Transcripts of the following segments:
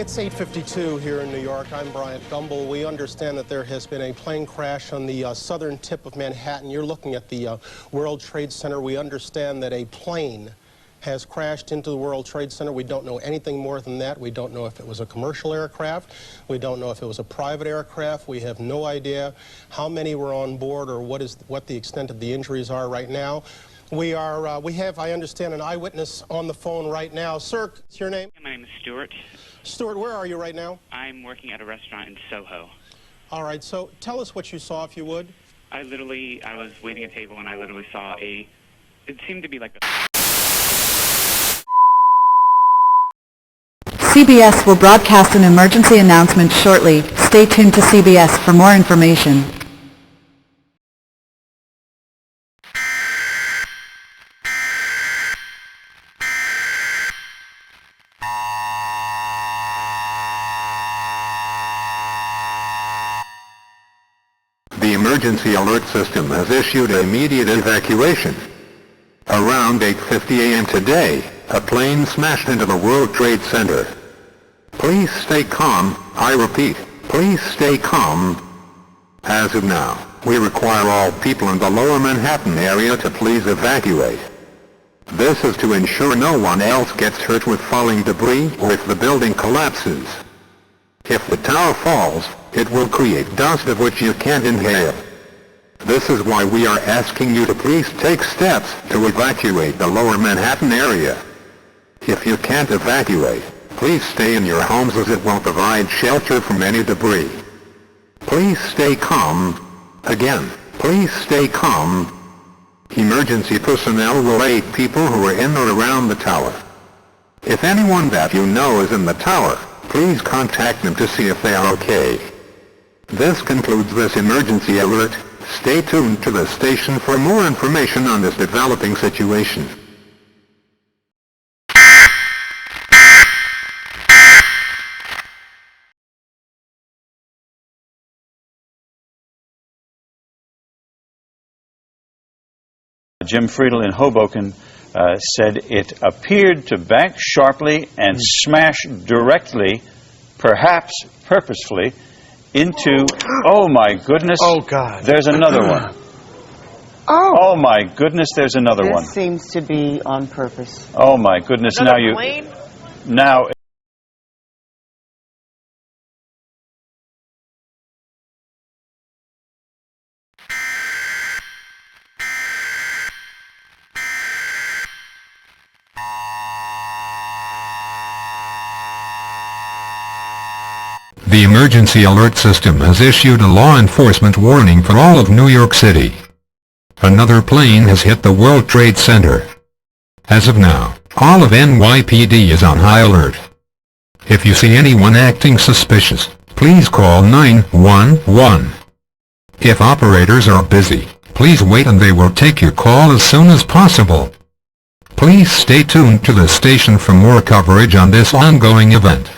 it's 8:52 here in New York. I'm Bryant Gumbel. We understand that there has been a plane crash on the southern tip of Manhattan. You're looking at the World Trade Center. We understand that a plane has crashed into the World Trade Center. We don't know anything more than that. We don't know if it was a commercial aircraft. We don't know if it was a private aircraft. We have no idea how many were on board or what the extent of the injuries are right now. We have, I understand, an eyewitness on the phone right now. Sir, what's your name? My name is Stuart. Stuart, where are you right now? I'm working at a restaurant in Soho. All right, so tell us what you saw, if you would. I was waiting at a table and I literally saw it seemed to be like a... CBS will broadcast an emergency announcement shortly. Stay tuned to CBS for more information. The emergency alert system has issued immediate evacuation. Around 8:50 a.m. today, a plane smashed into the World Trade Center. Please stay calm. I repeat, please stay calm. As of now, we require all people in the lower Manhattan area to please evacuate. This is to ensure no one else gets hurt with falling debris or if the building collapses. If the tower falls, it will create dust of which you can't inhale. This is why we are asking you to please take steps to evacuate the lower Manhattan area. If you can't evacuate, please stay in your homes as it will provide shelter from any debris. Please stay calm. Again, please stay calm. Emergency personnel will aid people who are in or around the tower. If anyone that you know is in the tower, please contact them to see if they are okay. This concludes this emergency alert. Stay tuned to the station for more information on this developing situation. Jim Friedel in Hoboken said it appeared to bank sharply and smash directly, perhaps purposefully, into, oh my goodness, Oh, God. There's another one. Oh my goodness, there's another one. This seems to be on purpose. Oh my goodness, Another plane? Now The emergency alert system has issued a law enforcement warning for all of New York City. Another plane has hit the World Trade Center. As of now, all of NYPD is on high alert. If you see anyone acting suspicious, please call 911. If operators are busy, please wait and they will take your call as soon as possible. Please stay tuned to the station for more coverage on this ongoing event.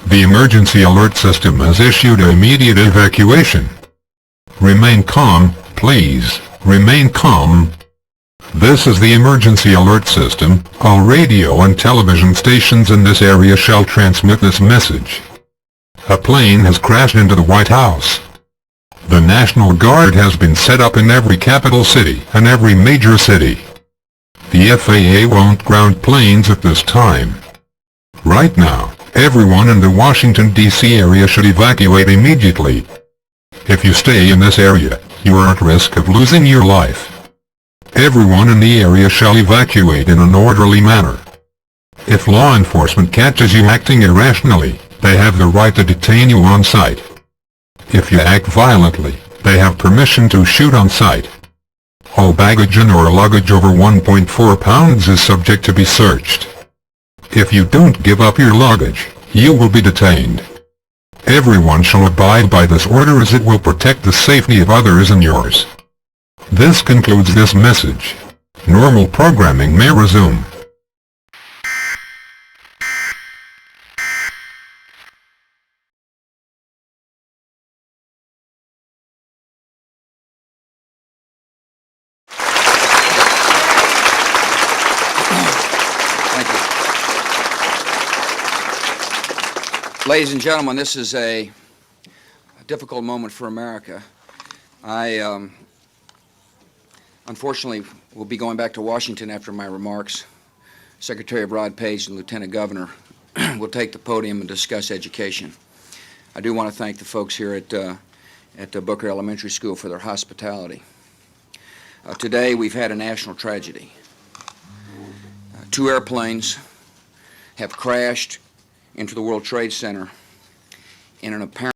The emergency alert system has issued immediate evacuation. Remain calm, please. Remain calm. This is the emergency alert system. All radio and television stations in this area shall transmit this message. A plane has crashed into the White House. The National Guard has been set up in every capital city and every major city. The FAA won't ground planes at this time. Right now, everyone in the Washington, D.C. area should evacuate immediately. If you stay in this area, you are at risk of losing your life. Everyone in the area shall evacuate in an orderly manner. If law enforcement catches you acting irrationally, they have the right to detain you on sight. If you act violently, they have permission to shoot on sight. All baggage in or luggage over 1.4 pounds is subject to be searched. If you don't give up your luggage, you will be detained. Everyone shall abide by this order as it will protect the safety of others and yours. This concludes this message. Normal programming may resume. Ladies and gentlemen, this is a difficult moment for America. I unfortunately will be going back to Washington after my remarks. Secretary Rod Page and Lieutenant Governor will take the podium and discuss education. I do want to thank the folks here at Booker Elementary School for their hospitality. Today we've had a national tragedy. Two airplanes have crashed into the World Trade Center in an apparent